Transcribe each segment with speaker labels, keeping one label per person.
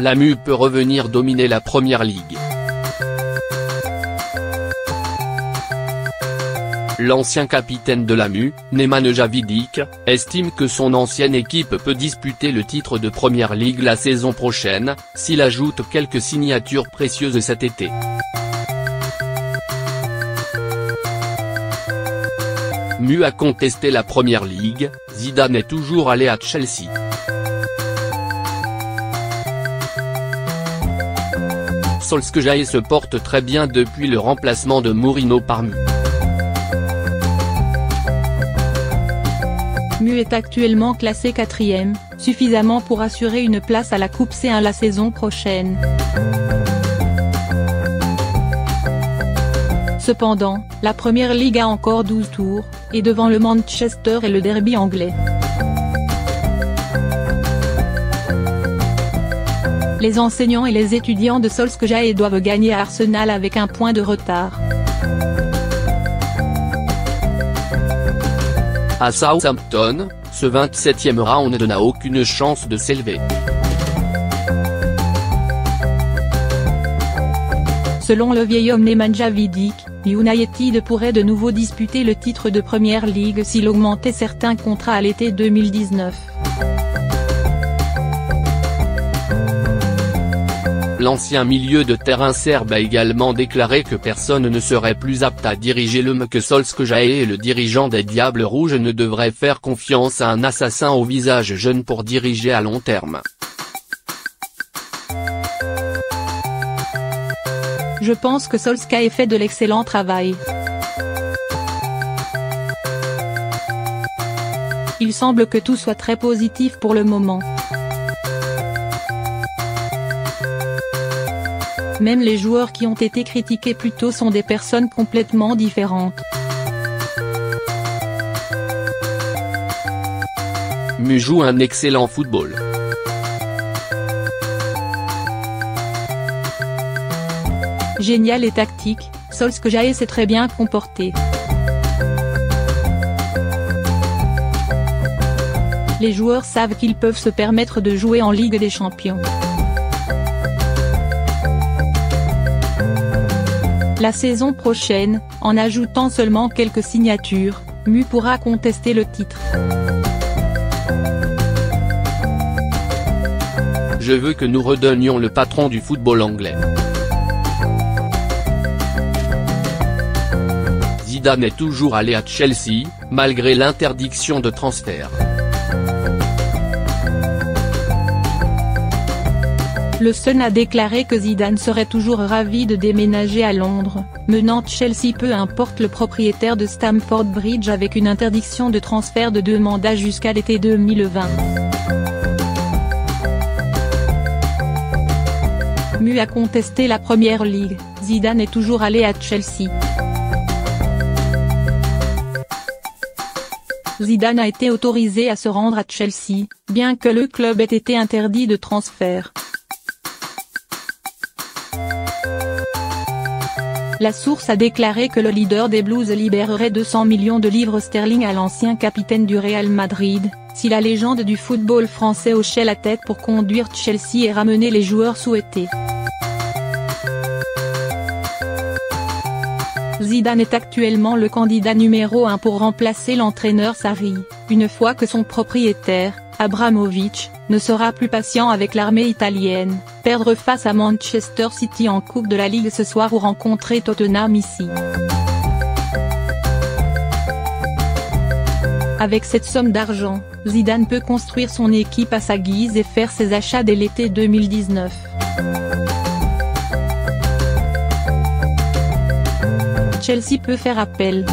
Speaker 1: la Mu peut revenir dominer la Première Ligue. L'ancien capitaine de la Mu, Nemanja Vidic, estime que son ancienne équipe peut disputer le titre de Première Ligue la saison prochaine, s'il ajoute quelques signatures précieuses cet été. Mu a contesté la Première Ligue, Zidane est toujours allé à Chelsea. Solskjaer se porte très bien depuis le remplacement de Mourinho par Mu.
Speaker 2: Mu est actuellement classé 4e, suffisamment pour assurer une place à la Coupe C1 la saison prochaine. Cependant, la Première Ligue a encore 12 tours, et devant le Manchester et le derby anglais. Les enseignants et les étudiants de Solskjaer doivent gagner à Arsenal avec un point de retard.
Speaker 1: À Southampton, ce 27e round n'a aucune chance de s'élever.
Speaker 2: Selon le vieil homme Nemanja Vidic, United pourrait de nouveau disputer le titre de Première Ligue s'il augmentait certains contrats à l'été 2019.
Speaker 1: L'ancien milieu de terrain serbe a également déclaré que personne ne serait plus apte à diriger le MU que Solskjaer et le dirigeant des Diables Rouges ne devrait faire confiance à un assassin au visage jeune pour diriger à long terme.
Speaker 2: Je pense que Solskjaer fait de l'excellent travail. Il semble que tout soit très positif pour le moment. Même les joueurs qui ont été critiqués plus tôt sont des personnes complètement différentes.
Speaker 1: Mu joue un excellent football.
Speaker 2: Génial et tactique, Solskjaer s'est très bien comporté. Les joueurs savent qu'ils peuvent se permettre de jouer en Ligue des Champions. La saison prochaine, en ajoutant seulement quelques signatures, Mu pourra contester le titre.
Speaker 1: Je veux que nous redonnions le patron du football anglais. Zidane est toujours allé à Chelsea, malgré l'interdiction de transfert.
Speaker 2: Le Sun a déclaré que Zidane serait toujours ravi de déménager à Londres, menant Chelsea peu importe le propriétaire de Stamford Bridge avec une interdiction de transfert de 2 mandats jusqu'à l'été 2020. Mu a contesté la Première Ligue, Zidane est toujours allé à Chelsea. Zidane a été autorisé à se rendre à Chelsea, bien que le club ait été interdit de transfert. La source a déclaré que le leader des Blues libérerait 200 millions de livres sterling à l'ancien capitaine du Real Madrid, si la légende du football français hochait la tête pour conduire Chelsea et ramener les joueurs souhaités. Zidane est actuellement le candidat numéro 1 pour remplacer l'entraîneur Sarri, une fois que son propriétaire, Abramovich, ne sera plus patient avec l'armée italienne. Perdre face à Manchester City en Coupe de la Ligue ce soir ou rencontrer Tottenham ici. Avec cette somme d'argent, Zidane peut construire son équipe à sa guise et faire ses achats dès l'été 2019. Chelsea peut faire appel.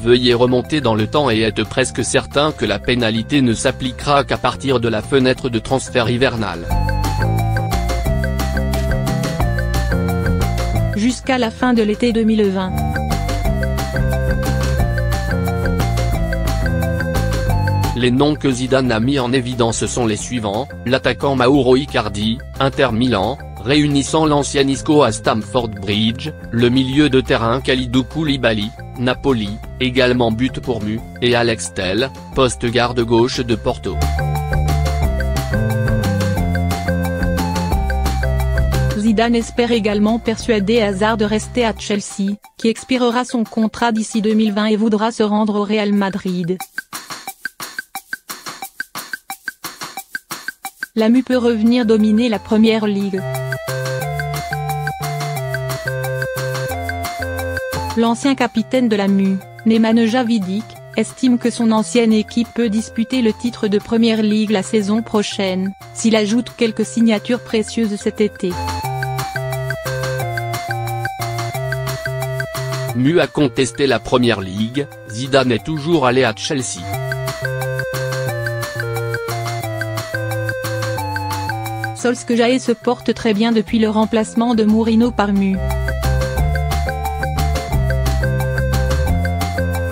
Speaker 1: Veuillez remonter dans le temps et être presque certain que la pénalité ne s'appliquera qu'à partir de la fenêtre de transfert hivernale.
Speaker 2: Jusqu'à la fin de l'été 2020.
Speaker 1: Les noms que Zidane a mis en évidence sont les suivants, l'attaquant Mauro Icardi, Inter Milan, réunissant l'ancien Isco à Stamford Bridge, le milieu de terrain Kalidou Koulibaly, Napoli, également but pour Mu, et Alex Telles, poste garde gauche de Porto.
Speaker 2: Zidane espère également persuader Hazard de rester à Chelsea, qui expirera son contrat d'ici 2020 et voudra se rendre au Real Madrid. La Mu peut revenir dominer la Première Ligue. L'ancien capitaine de la Mu, Nemanja Vidic, estime que son ancienne équipe peut disputer le titre de Première Ligue la saison prochaine, s'il ajoute quelques signatures précieuses cet été.
Speaker 1: Mu a contesté la Première Ligue, Zidane est toujours allé à Chelsea.
Speaker 2: Solskjaer se porte très bien depuis le remplacement de Mourinho par Mu.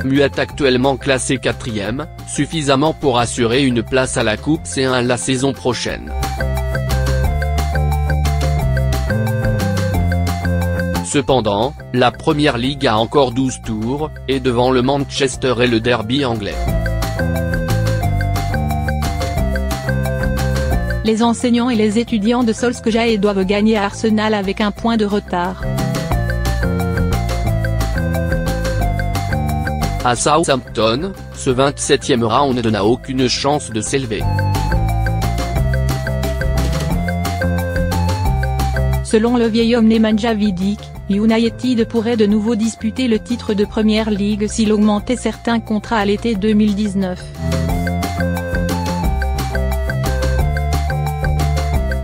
Speaker 1: Mu est actuellement classé 4e, suffisamment pour assurer une place à la Coupe C1 la saison prochaine. Cependant, la Première Ligue a encore 12 tours, et devant le Manchester et le derby anglais.
Speaker 2: Les enseignants et les étudiants de Solskjaer doivent gagner à Arsenal avec un point de retard.
Speaker 1: À Southampton, ce 27e round n'a aucune chance de s'élever.
Speaker 2: Selon le vieil homme Nemanja Vidic, United pourrait de nouveau disputer le titre de Première Ligue s'il augmentait certains contrats à l'été 2019.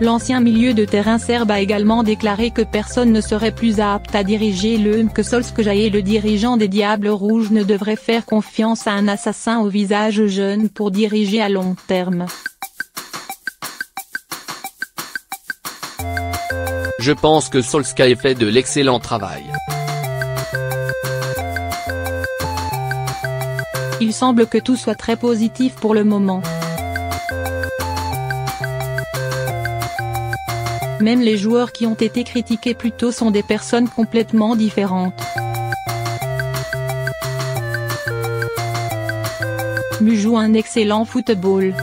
Speaker 2: L'ancien milieu de terrain serbe a également déclaré que personne ne serait plus apte à diriger le que Solskjaer, le dirigeant des Diables Rouges, ne devrait faire confiance à un assassin au visage jeune pour diriger à long terme.
Speaker 1: Je pense que Solskjaer fait de l'excellent travail.
Speaker 2: Il semble que tout soit très positif pour le moment. Même les joueurs qui ont été critiqués plus tôt sont des personnes complètement différentes. Mu joue un excellent football.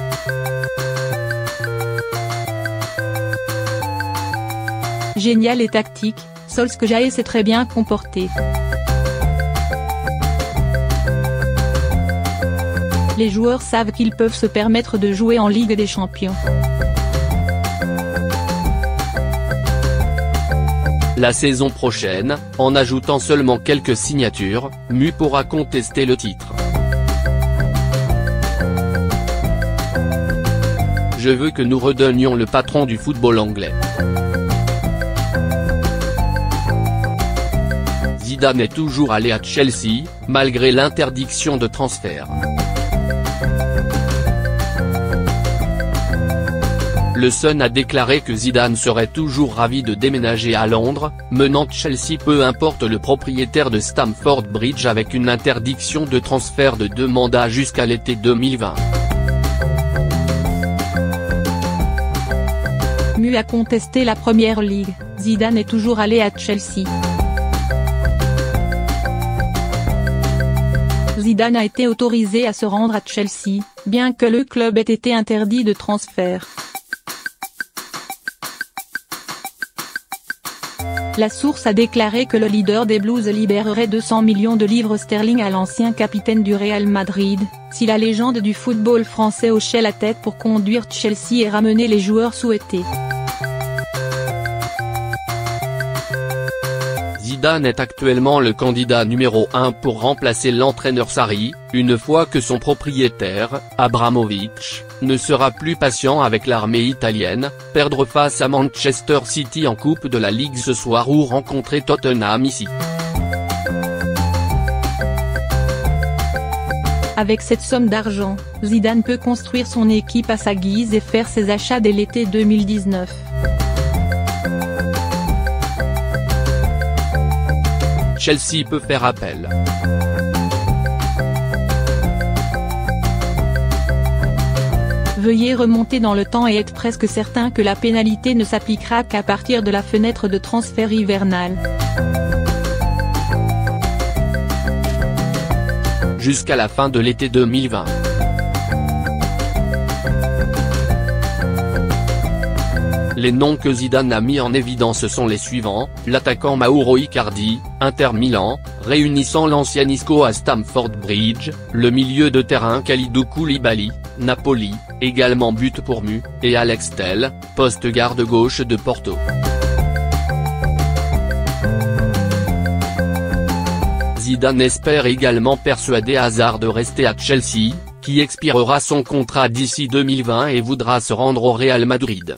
Speaker 2: Génial et tactique, Solskjaer s'est très bien comporté. Les joueurs savent qu'ils peuvent se permettre de jouer en Ligue des Champions.
Speaker 1: La saison prochaine, en ajoutant seulement quelques signatures, Mu pourra contester le titre. Je veux que nous redonnions le patron du football anglais. Zidane est toujours allé à Chelsea, malgré l'interdiction de transfert. Le Sun a déclaré que Zidane serait toujours ravi de déménager à Londres, menant Chelsea peu importe le propriétaire de Stamford Bridge avec une interdiction de transfert de 2 mandats jusqu'à l'été 2020.
Speaker 2: Mu a contesté la Première Ligue, Zidane est toujours allé à Chelsea. Zidane a été autorisé à se rendre à Chelsea, bien que le club ait été interdit de transfert. La source a déclaré que le leader des Blues libérerait 200 millions de livres sterling à l'ancien capitaine du Real Madrid, si la légende du football français hochait la tête pour conduire Chelsea et ramener les joueurs souhaités.
Speaker 1: Zidane est actuellement le candidat numéro 1 pour remplacer l'entraîneur Sarri, une fois que son propriétaire, Abramovich, ne sera plus patient avec l'armée italienne, perdre face à Manchester City en Coupe de la Ligue ce soir ou rencontrer Tottenham ici.
Speaker 2: Avec cette somme d'argent, Zidane peut construire son équipe à sa guise et faire ses achats dès l'été 2019.
Speaker 1: Chelsea peut faire appel.
Speaker 2: Veuillez remonter dans le temps et être presque certain que la pénalité ne s'appliquera qu'à partir de la fenêtre de transfert hivernale.
Speaker 1: jusqu'à la fin de l'été 2020. Les noms que Zidane a mis en évidence sont les suivants: l'attaquant Mauro Icardi, Inter Milan, réunissant l'ancien Isco à Stamford Bridge, le milieu de terrain Kalidou Koulibaly, Napoli, également but pour Mu, et Alex Telles, poste garde gauche de Porto. Zidane espère également persuader Hazard de rester à Chelsea, qui expirera son contrat d'ici 2020 et voudra se rendre au Real Madrid.